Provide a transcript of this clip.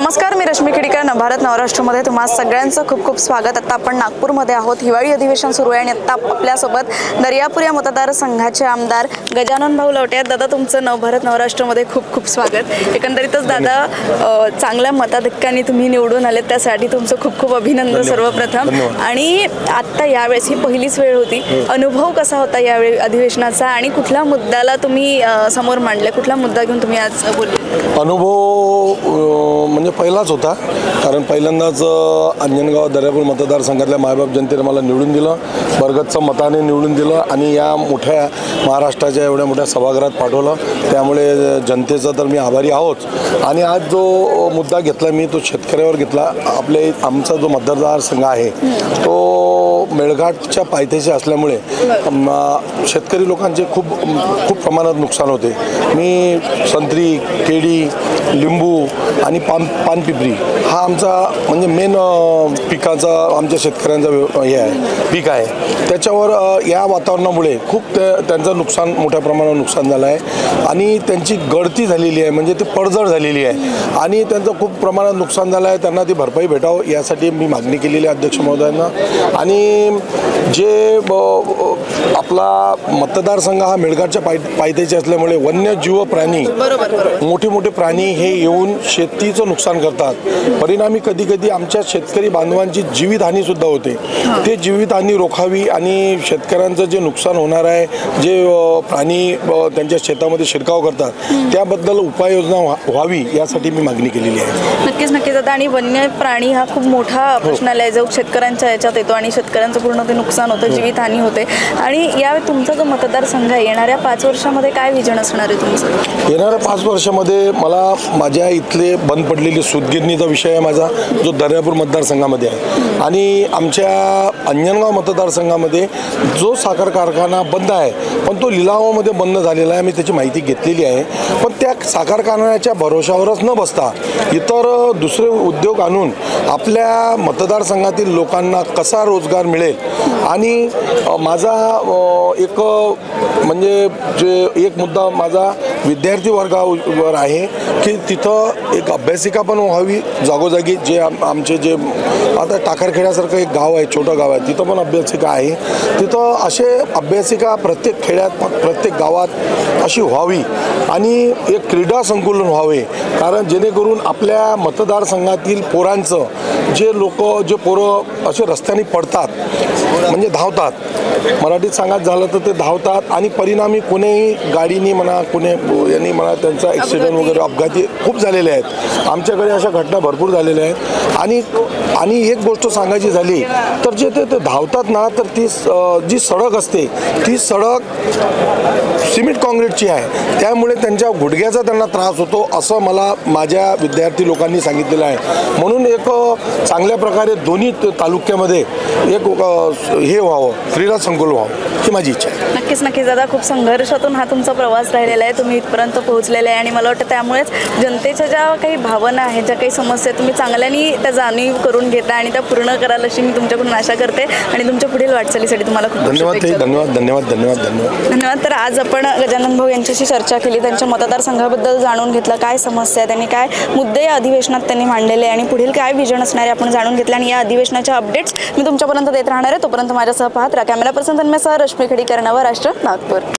नमस्कार, मी रश्मी खेडीकर. नवभारत नवराष्ट्रमध्ये तुम्हा सगळ्यांचं खूप खूप स्वागत. आता आपण नागपूरमध्ये आहोत. हिवाळी अधिवेशन सुरू आहे आणि आता आपल्यासोबत दर्यापूर या मतदारसंघाचे आमदार गजानन भाऊ लवटे आहेत. दादा, तुमचं नवभारत नवराष्ट्रमध्ये खूप खूप स्वागत. एकंदरीतच दादा, चांगल्या मताधिक्याने तुम्ही निवडून आलेत, त्यासाठी तुमचं खूप खूप अभिनंदन सर्वप्रथम. आणि आत्ता यावेळेस ही पहिलीच वेळ होती, अनुभव कसा होता यावेळी अधिवेशनाचा आणि कुठल्या मुद्द्याला तुम्ही समोर मांडले, कुठला मुद्दा घेऊन तुम्ही आज बोलले? अनुभव म्हणजे पहिलाच होता, कारण पहिल्यांदाच अंजनगाव दर्यापूर मतदारसंघातल्या मायबाप जनतेने मला निवडून दिलं, बरगतचं मताने निवडून दिलं आणि या मोठ्या महाराष्ट्राच्या एवढ्या मोठ्या सभागृहात पाठवलं. त्यामुळे जनतेचा तर मी आभारी आहोत. आणि आज जो मुद्दा घेतला मी तो शेतकऱ्यावर घेतला. आमचा जो मतदारसंघ आहे तो मेळघाटच्या पायथ्याशी असल्यामुळे शेतकरी लोकांचे खूप प्रमाणात नुकसान होते. मी संत्री, केळी, लिंबू आणि पानपिपरी हा आमचा म्हणजे मेन पिकाचा आमच्या शेतकऱ्यांचा हे आहे, पीक आहे. त्याच्यावर या वातावरणामुळे खूप त्यांचं नुकसान, मोठ्या प्रमाणावर नुकसान झालं आहे आणि त्यांची गळती झालेली आहे, म्हणजे ती पडझड झालेली आहे आणि त्यांचं खूप प्रमाणात नुकसान झालं आहे. त्यांना ती भरपाई भेटावं यासाठी मी मागणी केलेली आहे अध्यक्ष महोदयांना. आणि जे आपला मतदारसंघ हा मेळघाटच्या पायथ्याशी असल्यामुळे वन्यजीव प्राणी, मोठे मोठे प्राणी हे येऊन शेतीचं नुकसान करतात. परिणामी कधी कधी आमच्या शेतकरी बांधवांची जीवितहानीसुद्धा होते. ते जीवितहानी रोखावी आणि शेतकऱ्यांचं जे नुकसान होणार आहे, जे प्राणी त्यांच्या शेतामध्ये शिरकाव करतात, त्याबद्दल उपाययोजना व्हावी यासाठी मी मागणी केलेली आहे. नक्कीच नक्कीच. आता आणि वन्य प्राणी हा खूप मोठा प्रश्नालय जो शेतकऱ्यांच्या याच्यात येतो आणि शेतकऱ्यांचं पूर्ण ते नुकसान होतं, जीवितहानी होते. आणि या तुमचा जो मतदारसंघ आहे, येणाऱ्या 5 वर्षामध्ये काय विजन असणार आहे तुमचं? येणाऱ्या 5 वर्षामध्ये मला माझ्या इथले बंद पडलेली सूतगिरणीचा विषय आहे माझा, जो दर्यापूर मतदारसंघामध्ये आहे. आणि आमच्या अंजनगाव मतदारसंघामध्ये जो साखर कारखाना बंद आहे, पण तो लिलावामध्ये बंद झालेला आहे, मी त्याची माहिती घेतलेली आहे. पण त्या साखर कारखान्याच्या भरोशावरच न बसता इतर दुसरे उद्योग आणून आपल्या मतदारसंघातील लोकांना कसा रोजगार मिळेल. आणि माझा एक म्हणजे एक मुद्दा माझा विद्यार्थी वर्गावर आहे की तिथं एक अभ्यासिका पण व्हावी जागोजागी. जे आमचे जे आता टाकरखेड्यासारखं एक गाव आहे, छोटं गाव आहे, तिथं पण अभ्यासिका आहे. तिथं असे अभ्यासिका प्रत्येक खेड्यात, प्रत्येक गावात अशी व्हावी आणि एक क्रीडा संकुलन व्हावे. कारण जेणेकरून आपल्या मतदारसंघातील पोरांचं जे पोरं असे रस्त्याने पडतात, म्हणजे धावतात, मराठीत सांगायचं झालं तर ते धावतात आणि परिणामी कोणीही गाडीने म्हणा, यांनी म्हणा, त्यांचा ॲक्सिडेंट वगैरे अपघाती खूप झालेले आहेत. आमच्याकडे अशा घटना भरपूर झालेल्या आहेत. आणि एक गोष्ट सांगायची झाली तर जे ते धावतात ना, तर ती जी सडक असते ती सडक सिमेंट काँक्रीटची आहे, त्यामुळे त्यांच्या गुडघ्याचा त्यांना त्रास होतो, असं मला माझ्या विद्यार्थी लोकांनी सांगितलेलं आहे. म्हणून एक चांगल्या प्रकारे दोन्ही तालुक्यामध्ये एक हे व्हावं, क्रीडा संकुल व्हावं ही माझी इच्छा आहे. नक्कीच नक्कीच दादा, खूप संघर्षातून हा तुमचा प्रवास राहिलेला आहे, तुम्ही इथपर्यंत पोहोचलेले आहे. आणि मला वाटतं त्यामुळेच जनतेच्या ज्या काही भावना आहेत, ज्या काही समस्या तुम्ही चांगल्याने त्या जाणीव करून घेता आणि त्या पूर्ण कराल अशी मी तुमच्याकडून आशा करते. आणि तुमच्या पुढील वाटचालीसाठी तुम्हाला खूप धन्यवाद. धन्यवाद धन्यवाद धन्यवाद धन्यवाद धन्यवाद. तर आज आपण गजानन भाऊ यांच्याशी चर्चा केली, त्यांच्या मतदारसंघाबद्दल जाणून घेतलं, काय समस्या आहे, त्यांनी काय मुद्दे या अधिवेशनात त्यांनी मांडलेले आणि पुढील काय विजन असणारे आपण जाणून घेतले. आणि या अधिवेशनाच्या अपडेट्स मी तुमच्यापर्यंत देत राहणार आहे. तोपर्यंत माझ्यासह पाहत राहा. कॅमेरा पर्सन तन्मयसह रश्मी खेडीकर, नवराष्ट्र, नागपूर.